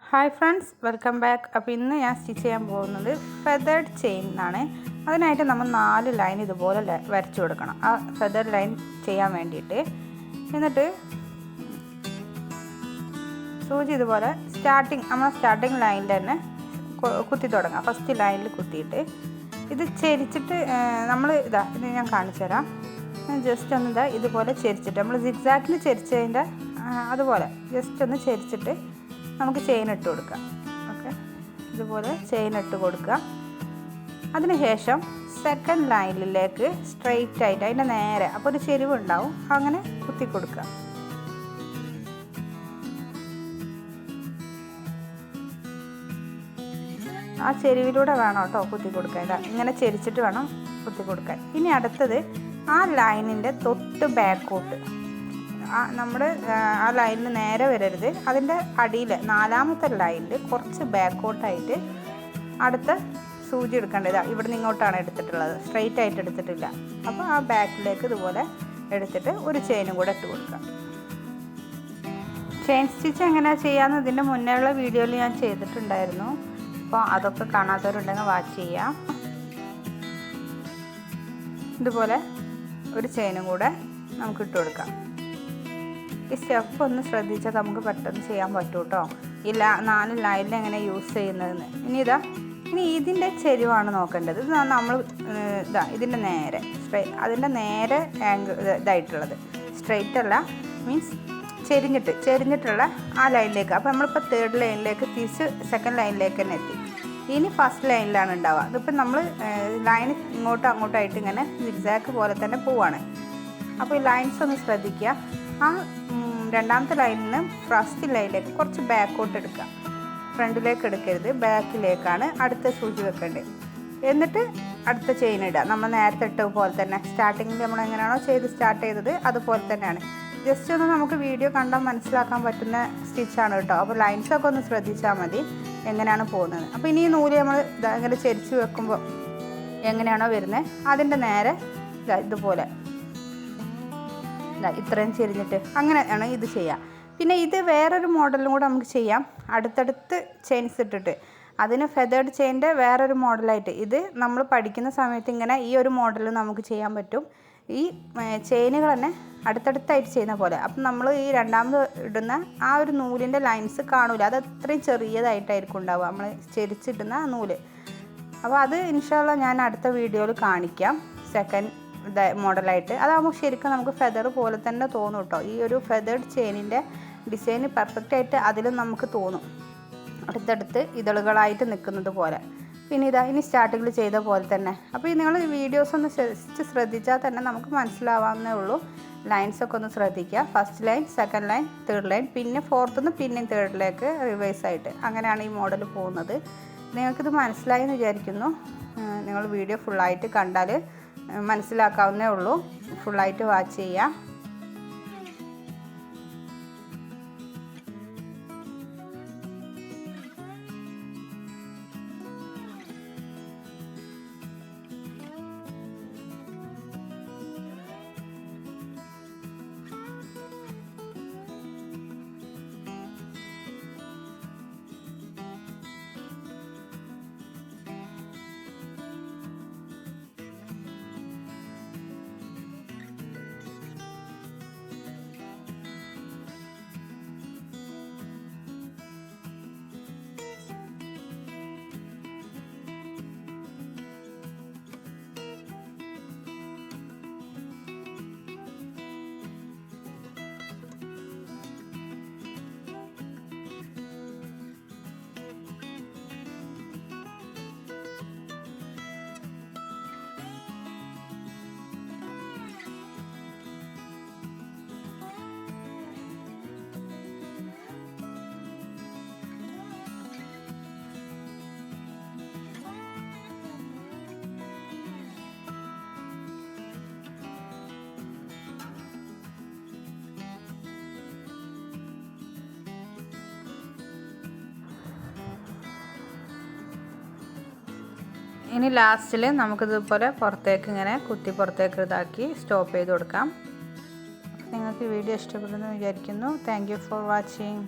Hi friends, welcome back. അപ്പോൾ ഇന്ന് ഞാൻ സ്റ്റിച്ച് ചെയ്യാൻ പോകുന്നത് ഫെതേർഡ് ചെയിൻ ആണ്. അതിനായിട്ട് നമ്മൾ 4 ലൈൻ ഇതുപോലെ വരച്ചു കൊടുക്കണം, ആ ഫെതേർഡ് ലൈൻ ചെയ്യാൻ വേണ്ടിയിട്ട്. എന്നിട്ട് സൂചി ഇതുപോലെ സ്റ്റാർട്ടിങ് ലൈനിൽ തന്നെ കുത്തി തുടങ്ങാം. ഫസ്റ്റ് ലൈനിൽ കുത്തിയിട്ട് ഇത് ചെരിച്ചിട്ട് ഇത് ഞാൻ കാണിച്ചു തരാം. ജസ്റ്റ് ഒന്ന് ഇതുപോലെ ചെരിച്ചിട്ട് നമ്മൾ സിഗ്സാക്കിൽ ചെരിച്ചതിൻ്റെ അതുപോലെ ജസ്റ്റ് ഒന്ന് ചെരിച്ചിട്ട് നമുക്ക് ചെയിൻ ഇട്ട് കൊടുക്കാം. ഓക്കെ, ഇതുപോലെ ചെയിൻ ഇട്ട് കൊടുക്കുക. അതിനുശേഷം സെക്കൻഡ് ലൈനിലേക്ക് സ്ട്രെയിറ്റ് ആയിട്ട് അതിൻ്റെ നേരെ, അപ്പോൾ ഒരു ചെരിവുണ്ടാവും, അങ്ങനെ കുത്തി കൊടുക്കുക. ആ ചെരിവിലൂടെ വേണം കേട്ടോ കുത്തി കൊടുക്കാൻ. ഇങ്ങനെ ചെരിച്ചിട്ട് വേണം കുത്തി കൊടുക്കാൻ. ഇനി അടുത്തത് ആ ലൈനിൻ്റെ തൊട്ട് ബാക്കോട്ട്, നമ്മുടെ ആ ലൈനിന് നേരെ വരരുത്, അതിൻ്റെ അടിയിൽ 4ാമത്തെ ലൈനിൽ കുറച്ച് ബാക്കോട്ടായിട്ട് അടുത്ത സൂചി എടുക്കേണ്ടത്. ഇവിടെ നിന്ന് ഇങ്ങോട്ടാണ് എടുത്തിട്ടുള്ളത്, സ്ട്രെയിറ്റ് ആയിട്ട് എടുത്തിട്ടില്ല. അപ്പോൾ ആ ബാക്കിലേക്ക് ഇതുപോലെ എടുത്തിട്ട് ഒരു ചെയിനും കൂടെ ഇട്ട് കൊടുക്കുക. ചെയിൻ സ്റ്റിച്ച് എങ്ങനെയാണ് ചെയ്യാമെന്ന് ഇതിൻ്റെ മുന്നേയുള്ള വീഡിയോയിൽ ഞാൻ ചെയ്തിട്ടുണ്ടായിരുന്നു. അപ്പോൾ അതൊക്കെ കാണാത്തവരുണ്ടെങ്കിൽ വാച്ച് ചെയ്യാം. ഇതുപോലെ ഒരു ചെയിനും കൂടെ നമുക്ക് ഇട്ട് കൊടുക്കാം. ഈ സ്റ്റെപ്പ് ഒന്ന് ശ്രദ്ധിച്ചാൽ നമുക്ക് പെട്ടെന്ന് ചെയ്യാൻ പറ്റും കേട്ടോ. ഈ 4 ലൈനിൽ എങ്ങനെ യൂസ് ചെയ്യുന്നതെന്ന്. ഇനി ഇതിൻ്റെ ചെരിവാണ് നോക്കേണ്ടത്. ഇത് നമ്മൾ ഇതിൻ്റെ നേരെ അതിൻ്റെ നേരെ ഇതായിട്ടുള്ളത്, സ്ട്രെയിറ്റ് അല്ല, മീൻസ് ചെരിഞ്ഞിട്ടുള്ള ആ ലൈനിലേക്ക്. അപ്പോൾ നമ്മളിപ്പോൾ 3rd ലൈനിലേക്ക് തിരിച്ച് സെക്കൻഡ് ലൈനിലേക്ക് തന്നെ എത്തി. ഇനി ഫസ്റ്റ് ലൈനിലാണ് ഉണ്ടാവുക. അതിപ്പോൾ നമ്മൾ ലൈൻ ഇങ്ങോട്ടും അങ്ങോട്ടായിട്ട് ഇങ്ങനെ സിഗ്സാക്ക് പോലെ തന്നെ പോവാണ്. അപ്പോൾ ഈ ലൈൻസ് ഒന്ന് ശ്രദ്ധിക്കുക. ആ 2ാമത്തെ ലൈനിൽ നിന്ന് ഫസ്റ്റ് ലൈനിലേക്ക് കുറച്ച് ബാക്കോട്ട് എടുക്കുക. ഫ്രണ്ടിലേക്ക് എടുക്കരുത്, ബാക്കിലേക്കാണ് അടുത്ത സൂചി വെക്കേണ്ടത്. എന്നിട്ട് അടുത്ത ചെയിൻ ഇടുക. നമ്മൾ നേരത്തെ ഇട്ട പോലെ തന്നെ, സ്റ്റാർട്ടിങ്ങിൽ നമ്മൾ എങ്ങനെയാണോ സ്റ്റാർട്ട് ചെയ്തത് അതുപോലെ തന്നെയാണ്. ജസ്റ്റ് ഒന്ന് നമുക്ക് വീഡിയോ കണ്ടാൽ മനസ്സിലാക്കാൻ പറ്റുന്ന സ്റ്റിച്ചാണ് കേട്ടോ. അപ്പോൾ ലൈൻസൊക്കെ ഒന്ന് ശ്രദ്ധിച്ചാൽ മതി എങ്ങനെയാണ് പോകുന്നത്. അപ്പോൾ ഇനി ഈ നൂല് നമ്മൾ ഇങ്ങനെ ചെരിച്ച് വെക്കുമ്പോൾ എങ്ങനെയാണോ വരുന്നത് അതിൻ്റെ നേരെ ഇതുപോലെ ഇത്രയും ചെരിഞ്ഞിട്ട് അങ്ങനെയാണ് ഇത് ചെയ്യുക. പിന്നെ ഇത് വേറൊരു മോഡലും കൂടെ നമുക്ക് ചെയ്യാം, അടുത്തടുത്ത് ചെയിൻസ് ഇട്ടിട്ട്. അതിന് ഫെതേർഡ് ചെയിൻ്റെ വേറൊരു മോഡലായിട്ട്. ഇത് നമ്മൾ പഠിക്കുന്ന സമയത്ത് ഇങ്ങനെ ഈ ഒരു മോഡൽ നമുക്ക് ചെയ്യാൻ പറ്റും. ഈ ചെയിനുകൾ തന്നെ അടുത്തടുത്തായിട്ട് ചെയ്യുന്ന പോലെ. അപ്പം നമ്മൾ ഈ 2ാമത് ഇടുന്ന ആ ഒരു നൂലിൻ്റെ ലൈൻസ് കാണൂല, അത് അത്രയും ചെറിയതായിട്ടായിരിക്കും ഉണ്ടാവുക, നമ്മൾ ചെരിച്ചിടുന്ന നൂല്. അപ്പോൾ അത് ഇൻഷാല്ലാ ഞാൻ അടുത്ത വീഡിയോയിൽ കാണിക്കാം, സെക്കൻഡ് മോഡലായിട്ട്. അതാകുമ്പോൾ ശരിക്കും നമുക്ക് ഫെദർ പോലെ തന്നെ തോന്നും കേട്ടോ. ഈ ഒരു ഫെതേർഡ് ചെയിനിൻ്റെ ഡിസൈന് പെർഫെക്റ്റ് ആയിട്ട് അതിലും നമുക്ക് തോന്നും, അടുത്തടുത്ത് ഇതളുകളായിട്ട് നിൽക്കുന്നത് പോലെ. പിന്നെ ഇനി സ്റ്റാർട്ടിങ്ങിൽ ചെയ്ത പോലെ തന്നെ. അപ്പോൾ നിങ്ങൾ വീഡിയോസ് ഒന്ന് ശ്രദ്ധിച്ചാൽ തന്നെ നമുക്ക് മനസ്സിലാവാവുന്നേ ഉള്ളൂ. ലൈൻസൊക്കെ ഒന്ന് ശ്രദ്ധിക്കുക. First line, second line, 3rd line, പിന്നെ 4th നിന്ന് പിന്നെയും 3rd റിവേഴ്സ് ആയിട്ട്. അങ്ങനെയാണ് ഈ മോഡൽ പോകുന്നത്. നിങ്ങൾക്കിത് മനസ്സിലായി എന്ന് വിചാരിക്കുന്നു. നിങ്ങൾ വീഡിയോ ഫുള്ളായിട്ട് കണ്ടാൽ മനസ്സിലാക്കാവുന്നേ ഉള്ളൂ. ഫുള്ളായിട്ട് വാച്ച് ചെയ്യാം. ഇനി ലാസ്റ്റിൽ നമുക്കിതുപോലെ പുറത്തേക്ക് ഇങ്ങനെ കുത്തി പുറത്തേക്ക് ഇതാക്കി സ്റ്റോപ്പ് ചെയ്ത് കൊടുക്കാം. നിങ്ങൾക്ക് വീഡിയോ ഇഷ്ടപ്പെടുമെന്ന് വിചാരിക്കുന്നു. Thank you for watching.